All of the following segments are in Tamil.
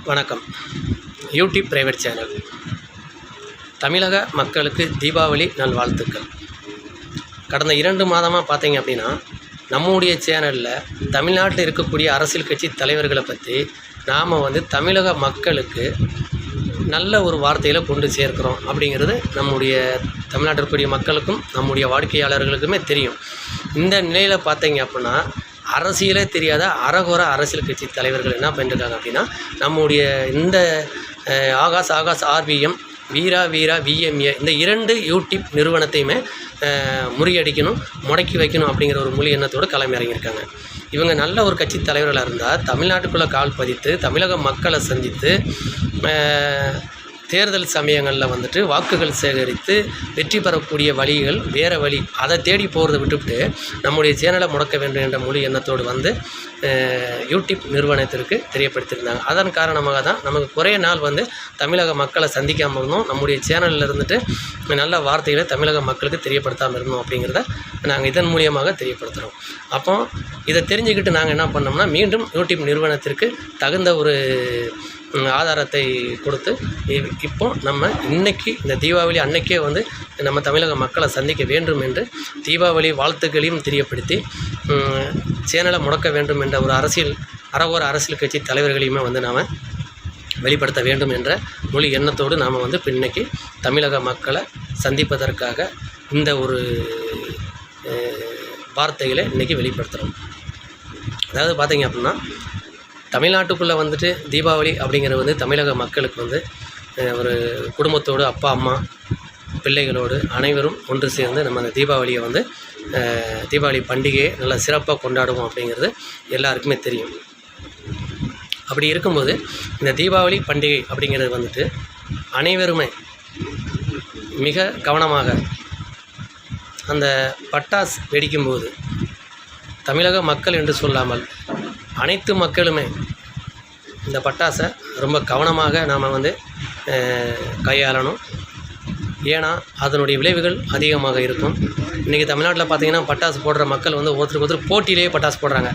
வணக்கம். YouTube private channel. தமிழக மக்களுக்கு தீபாவளி நல்வாழ்த்துக்கள். கடந்த 2 மாதமாக பார்த்தீங்க அப்படின்னா, நம்முடைய சேனலில் தமிழ்நாட்டில் இருக்கக்கூடிய அரசியல் கட்சி தலைவர்களை பற்றி நாம் தமிழக மக்களுக்கு நல்ல ஒரு வார்த்தையில் கொண்டு சேர்க்கிறோம் அப்படிங்கிறது நம்முடைய தமிழ்நாட்டில் இருக்கக்கூடிய மக்களுக்கும் நம்முடைய வாடிக்கையாளர்களுக்குமே தெரியும். இந்த நிலையில் பார்த்தீங்க அப்படின்னா, அரசியலே தெரியாத அரகுர அரசியல் கட்சி தலைவர்கள் என்ன பண்ணியிருக்காங்க அப்படின்னா, நம்முடைய இந்த ஆகாஷ் ஆர்பிஎம், வீரா விஎம்ஏ இந்த 2 யூடியூப் நிறுவனத்தையுமே முறியடிக்கணும், முடக்கி வைக்கணும் அப்படிங்கிற ஒரு முழு எண்ணத்தோடு களம் இறங்கியிருக்காங்க. இவங்க நல்ல ஒரு கட்சி தலைவர்களாக இருந்தால் தமிழ்நாட்டுக்குள்ளே கால் பதித்து தமிழக மக்களை சந்தித்து தேர்தல் சமயங்களில் வாக்குகள் சேகரித்து வெற்றி பெறக்கூடிய வழிகள் வேறு வழி, அதை தேடி போகிறத விட்டுவிட்டு நம்முடைய சேனலை முடக்க வேண்டும் என்ற முழு எண்ணத்தோடு யூடியூப் நிறுவனத்திற்கு தெரியப்படுத்தியிருந்தாங்க. அதன் காரணமாக தான் நமக்கு குறைய நாள் தமிழக மக்களை சந்திக்காமல் இருந்தோம், நம்முடைய சேனலில் இருந்துட்டு நல்ல வார்த்தைகளை தமிழக மக்களுக்கு தெரியப்படுத்தாமல் இருந்தோம் அப்படிங்கிறத நாங்கள் இதன் மூலியமாக தெரியப்படுத்துகிறோம். அப்போ இதை தெரிஞ்சுக்கிட்டு நாங்கள் என்ன பண்ணோம்னா, மீண்டும் யூடியூப் நிறுவனத்திற்கு தகுந்த ஒரு ஆதாரத்தை கொடுத்து இப்போ நம்ம இன்றைக்கி இந்த தீபாவளி அன்னைக்கே நம்ம தமிழக மக்களை சந்திக்க வேண்டும் என்று தீபாவளி வாழ்த்துக்களையும் தெரியப்படுத்தி சேனலை முடக்க வேண்டும் என்ற ஒரு அரகுர அரசியல் கட்சி தலைவர்களையுமே நாம் வெளிப்படுத்த வேண்டும் என்ற முழு எண்ணத்தோடு நாம் இப்போ இன்றைக்கி தமிழக மக்களை சந்திப்பதற்காக இந்த ஒரு வார்த்தைகளை இன்றைக்கி வெளிப்படுத்துகிறோம். அதாவது பார்த்திங்க அப்படின்னா, தமிழ்நாட்டுக்குள்ளே தீபாவளி அப்படிங்கிறது தமிழக மக்களுக்கு ஒரு குடும்பத்தோடு அப்பா அம்மா பிள்ளைகளோடு அனைவரும் ஒன்று சேர்ந்து நம்ம அந்த தீபாவளியை தீபாவளி பண்டிகையை நல்லா சிறப்பாக கொண்டாடுவோம் அப்படிங்கிறது எல்லாருக்குமே தெரியும். அப்படி இருக்கும்போது இந்த தீபாவளி பண்டிகை அப்படிங்கிறது அனைவருமே மிக கவனமாக அந்த பட்டாசு வெடிக்கும்போது தமிழக மக்கள் என்று சொல்லாமல் அனைத்து மக்களுமே இந்த பட்டாசை ரொம்ப கவனமாக நாம் கையாளணும். ஏன்னா அதனுடைய விளைவுகள் அதிகமாக இருக்கும். இன்றைக்கி தமிழ்நாட்டில் பார்த்திங்கன்னா பட்டாசு போடுற மக்கள் ஒருத்தருக்கு ஒருத்தர் போட்டியிலேயே பட்டாசு போடுறாங்க.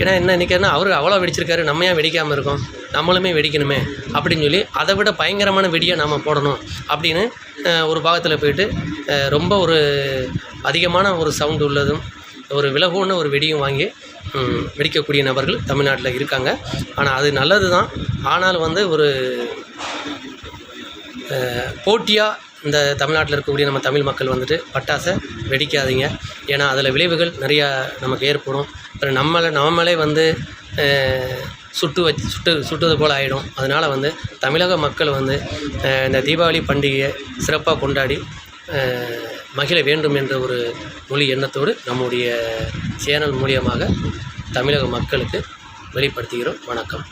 ஏன்னா என்ன நினைக்கிறேன்னா, அவர் அவ்வளோ வெடிச்சிருக்காரு, நம்ம ஏன் வெடிக்காமல் இருக்கோம், நம்மளுமே வெடிக்கணுமே அப்படின்னு சொல்லி அதை விட பயங்கரமான வெடியை நாம் போடணும் அப்படின்னு ஒரு பாகத்தில் போயிட்டு ரொம்ப ஒரு அதிகமான ஒரு சவுண்டு உள்ளதும் ஒரு விலகுன்னு ஒரு வெடியும் வாங்கி வெடிக்கக்கூடிய நபர்கள் தமிழ்நாட்டில் இருக்காங்க. ஆனால் அது நல்லது தான். ஆனால் ஒரு போட்டியாக இந்த தமிழ்நாட்டில் இருக்கக்கூடிய நம்ம தமிழ் மக்கள் பட்டாசை வெடிக்காதீங்க. ஏன்னா அதில் விளைவுகள் நிறையா நமக்கு ஏற்படும். அப்புறம் நம்மளே சுட்டுவது போல் ஆகிடும். அதனால் தமிழக மக்கள் இந்த தீபாவளி பண்டிகையை சிறப்பாக கொண்டாடி மகிழ வேண்டும் என்ற ஒரு மொழி எண்ணத்தோடு நம்முடைய சேனல் மூலியமாக தமிழக மக்களுக்கு வெளிப்படுத்துகிறோம். வணக்கம்.